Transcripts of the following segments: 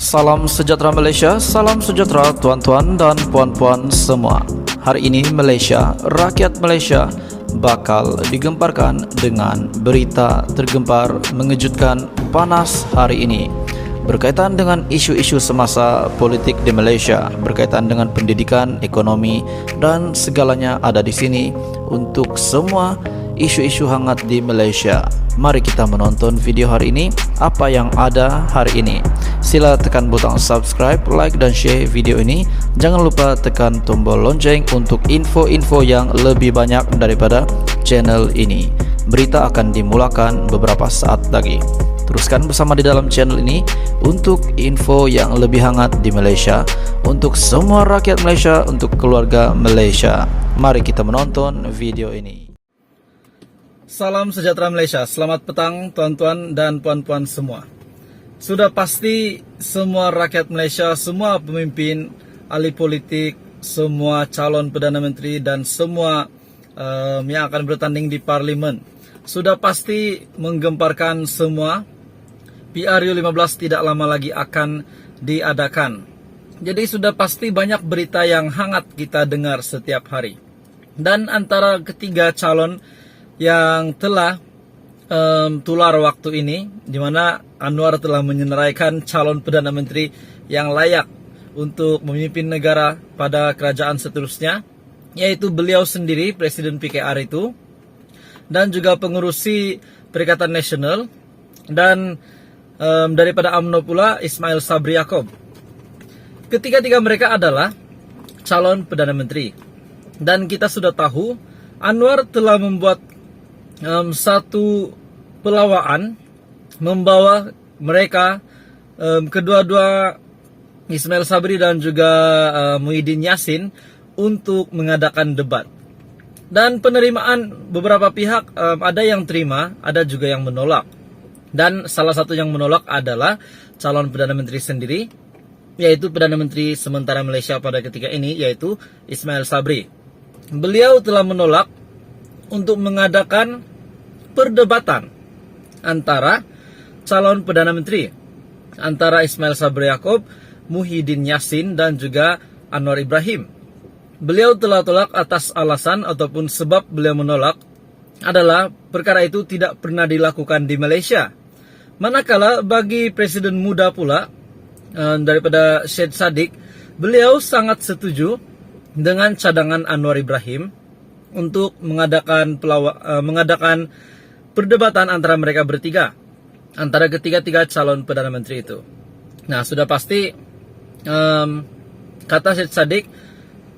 Salam sejahtera Malaysia, salam sejahtera tuan-tuan dan puan-puan semua. Hari ini Malaysia, rakyat Malaysia bakal digemparkan dengan berita tergempar mengejutkan panas hari ini berkaitan dengan isu-isu semasa politik di Malaysia, berkaitan dengan pendidikan, ekonomi dan segalanya ada di sini untuk semua isu-isu hangat di Malaysia. Mari kita menonton video hari ini, apa yang ada hari ini. Sila tekan butang subscribe, like dan share video ini. Jangan lupa tekan tombol lonceng untuk info-info yang lebih banyak daripada channel ini. Berita akan dimulakan beberapa saat lagi. Teruskan bersama di dalam channel ini untuk info yang lebih hangat di Malaysia, untuk semua rakyat Malaysia, untuk keluarga Malaysia. Mari kita menonton video ini. Salam sejahtera Malaysia, selamat petang tuan-tuan dan puan-puan semua. Sudah pasti semua rakyat Malaysia, semua pemimpin, ahli politik, semua calon Perdana Menteri dan semua yang akan bertanding di Parlimen sudah pasti menggemparkan semua. PRU15 tidak lama lagi akan diadakan. Jadi sudah pasti banyak berita yang hangat kita dengar setiap hari. Dan antara ketiga calon yang telah tular waktu ini, di mana Anwar telah menyenaraikan calon Perdana Menteri yang layak untuk memimpin negara pada kerajaan seterusnya, yaitu beliau sendiri, Presiden PKR itu, dan juga pengurusi Perikatan Nasional, dan daripada UMNO pula Ismail Sabri Yaakob. Ketiga-tiga mereka adalah calon Perdana Menteri. Dan kita sudah tahu Anwar telah membuat satu pelawaan membawa mereka kedua-dua Ismail Sabri dan juga Muhyiddin Yassin untuk mengadakan debat. Dan penerimaan beberapa pihak, ada yang terima, ada juga yang menolak. Dan salah satu yang menolak adalah calon Perdana Menteri sendiri, yaitu Perdana Menteri sementara Malaysia pada ketika ini, yaitu Ismail Sabri. Beliau telah menolak untuk mengadakan perdebatan antara calon Perdana Menteri, antara Ismail Sabri Yaakob, Muhyiddin Yassin dan juga Anwar Ibrahim. Beliau telah tolak atas alasan ataupun sebab beliau menolak adalah perkara itu tidak pernah dilakukan di Malaysia. Manakala bagi presiden muda pula daripada Syed Saddiq, beliau sangat setuju dengan cadangan Anwar Ibrahim untuk mengadakan perdebatan antara mereka bertiga, antara ketiga-tiga calon Perdana Menteri itu. Nah, sudah pasti kata Syed Saddiq,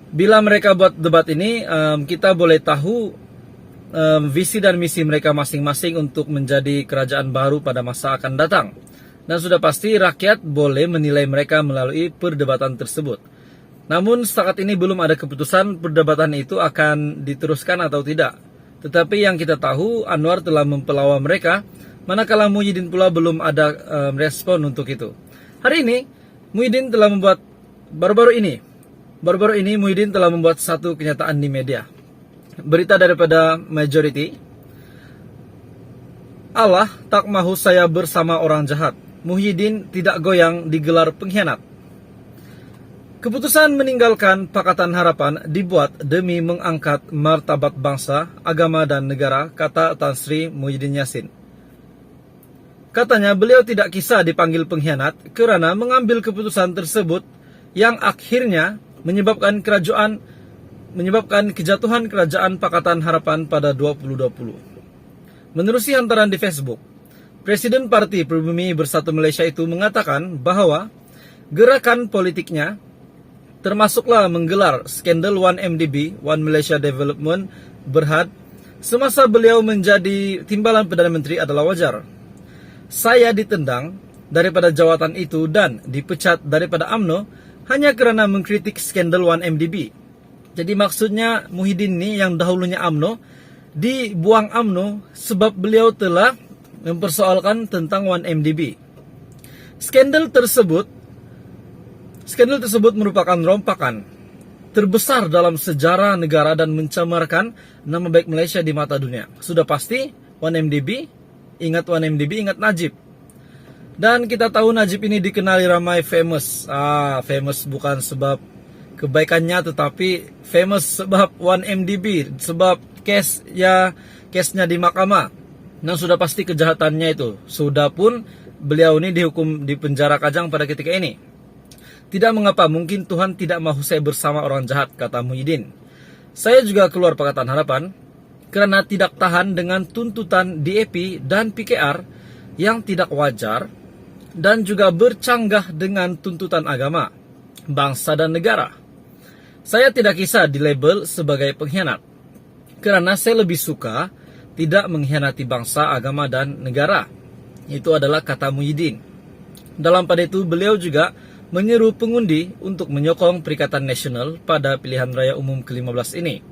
bila mereka buat debat ini, kita boleh tahu visi dan misi mereka masing-masing untuk menjadi kerajaan baru pada masa akan datang. Dan sudah pasti rakyat boleh menilai mereka melalui perdebatan tersebut. Namun setakat ini belum ada keputusan perdebatan itu akan diteruskan atau tidak. Tetapi yang kita tahu, Anwar telah mempelawa mereka, manakala Muhyiddin pula belum ada respon untuk itu. Hari ini Muhyiddin telah membuat baru-baru ini Muhyiddin telah membuat satu kenyataan di media. Berita daripada Majority, Allah tak mahu saya bersama orang jahat. Muhyiddin tidak goyang digelar pengkhianat. Keputusan meninggalkan Pakatan Harapan dibuat demi mengangkat martabat bangsa, agama dan negara, kata Tan Sri Muhyiddin Yassin. Katanya beliau tidak kisah dipanggil pengkhianat kerana mengambil keputusan tersebut yang akhirnya menyebabkan kejatuhan kerajaan Pakatan Harapan pada 2020. Menerusi hantaran di Facebook, Presiden Parti Pribumi Bersatu Malaysia itu mengatakan bahwa gerakan politiknya termasuklah menggelar skandal 1MDB, One Malaysia Development Berhad, semasa beliau menjadi timbalan Perdana Menteri adalah wajar. Saya ditendang daripada jawatan itu dan dipecat daripada UMNO hanya kerana mengkritik skandal 1MDB. Jadi maksudnya Muhyiddin ni yang dahulunya UMNO, dibuang UMNO sebab beliau telah mempersoalkan tentang 1MDB. Skandal tersebut merupakan rompakan terbesar dalam sejarah negara dan mencemarkan nama baik Malaysia di mata dunia. Sudah pasti 1MDB, ingat 1MDB, ingat Najib. Dan kita tahu Najib ini dikenali ramai famous. Famous bukan sebab kebaikannya, tetapi famous sebab 1MDB, sebab case-nya di mahkamah. Dan sudah pasti kejahatannya itu. Sudah pun beliau ini dihukum di penjara Kajang pada ketika ini. Tidak mengapa, mungkin Tuhan tidak mahu saya bersama orang jahat, kata Muhyiddin. Saya juga keluar Pakatan Harapan karena tidak tahan dengan tuntutan DAP dan PKR yang tidak wajar dan juga bercanggah dengan tuntutan agama, bangsa dan negara. Saya tidak kisah dilabel sebagai pengkhianat, karena saya lebih suka tidak mengkhianati bangsa, agama, dan negara. Itu adalah kata Muhyiddin. Dalam pada itu, beliau juga menyeru pengundi untuk menyokong Perikatan Nasional pada pilihan raya umum ke-15 ini.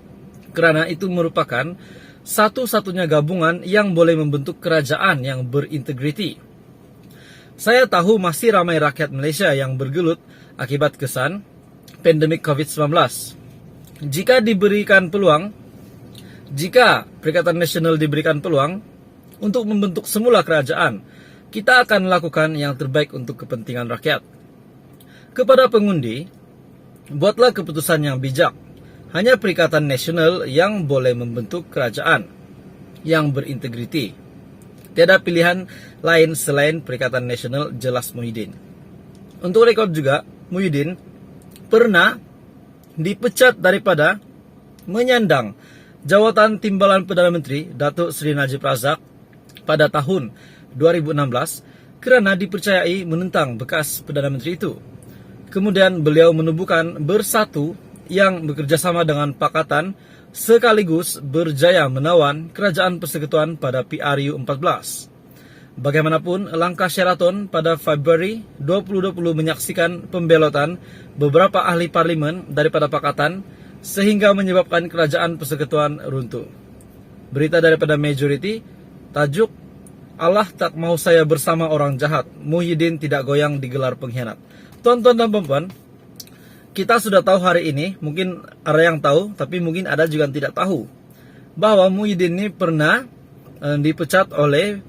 Karena itu merupakan satu-satunya gabungan yang boleh membentuk kerajaan yang berintegriti. Saya tahu masih ramai rakyat Malaysia yang bergelut akibat kesan pandemik COVID-19. Jika Perikatan Nasional diberikan peluang untuk membentuk semula kerajaan, kita akan melakukan yang terbaik untuk kepentingan rakyat. Kepada pengundi, buatlah keputusan yang bijak. Hanya Perikatan Nasional yang boleh membentuk kerajaan yang berintegriti. Tiada pilihan lain selain Perikatan Nasional, jelas Muhyiddin. Untuk rekod juga, Muhyiddin pernah dipecat daripada menyandang jawatan Timbalan Perdana Menteri Datuk Seri Najib Razak pada tahun 2016 kerana dipercayai menentang bekas Perdana Menteri itu. Kemudian beliau menubuhkan Bersatu yang bekerjasama dengan Pakatan sekaligus berjaya menawan Kerajaan Persekutuan pada PRU 14. Bagaimanapun, langkah Sheraton pada Februari 2020 menyaksikan pembelotan beberapa ahli parlimen daripada Pakatan sehingga menyebabkan Kerajaan Persekutuan runtuh. Berita daripada Majority, tajuk Allah tak mahu saya bersama orang jahat, Muhyiddin tidak goyang digelar pengkhianat. Tuan-tuan dan puan-puan, kita sudah tahu hari ini, mungkin ada yang tahu, tapi mungkin ada juga yang tidak tahu, bahwa Muhyiddin ini pernah dipecat oleh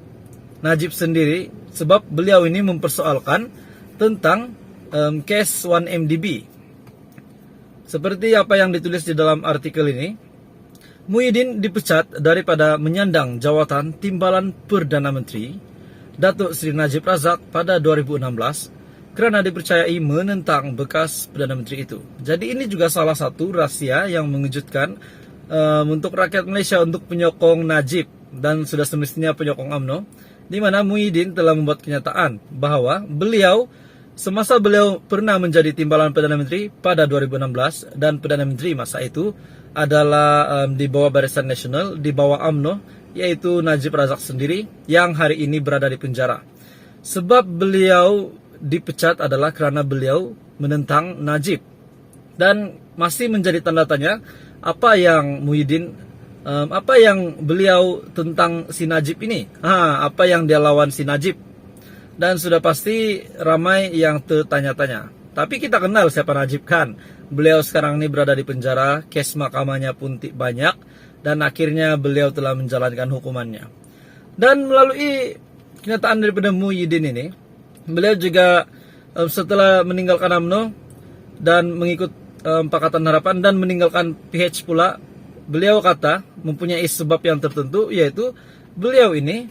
Najib sendiri sebab beliau ini mempersoalkan tentang case 1MDB. Seperti apa yang ditulis di dalam artikel ini, Muhyiddin dipecat daripada menyandang jawatan Timbalan Perdana Menteri Datuk Seri Najib Razak pada 2016 kerana dipercayai menentang bekas Perdana Menteri itu. Jadi ini juga salah satu rahsia yang mengejutkan untuk rakyat Malaysia untuk penyokong Najib dan sudah semestinya penyokong UMNO, di mana Muhyiddin telah membuat kenyataan bahawa semasa beliau pernah menjadi Timbalan Perdana Menteri pada 2016 dan Perdana Menteri masa itu adalah di bawah Barisan Nasional, di bawah UMNO, yaitu Najib Razak sendiri yang hari ini berada di penjara. Sebab beliau dipecat adalah kerana beliau menentang Najib. Dan masih menjadi tanda tanya apa yang beliau tentang si Najib ini. Apa yang dia lawan si Najib. Dan sudah pasti ramai yang tertanya-tanya. Tapi kita kenal siapa Najib kan. Beliau sekarang ini berada di penjara, kes mahkamahnya pun banyak, dan akhirnya beliau telah menjalankan hukumannya. Dan melalui kenyataan daripada Muhyiddin ini, beliau juga setelah meninggalkan UMNO dan mengikut Pakatan Harapan dan meninggalkan PH pula, beliau kata mempunyai sebab yang tertentu, yaitu beliau ini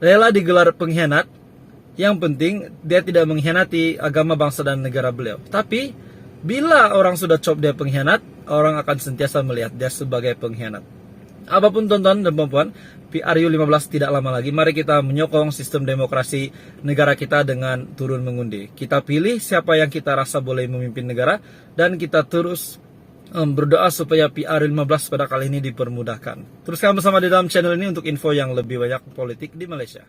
rela digelar pengkhianat. Yang penting dia tidak mengkhianati agama, bangsa dan negara beliau. Tapi bila orang sudah cop dia pengkhianat, orang akan sentiasa melihat dia sebagai pengkhianat. Apapun tuan-tuan dan puan-puan, PRU 15 tidak lama lagi. Mari kita menyokong sistem demokrasi negara kita dengan turun mengundi. Kita pilih siapa yang kita rasa boleh memimpin negara, dan kita terus berdoa supaya PRU 15 pada kali ini dipermudahkan. Teruskan bersama di dalam channel ini untuk info yang lebih banyak politik di Malaysia.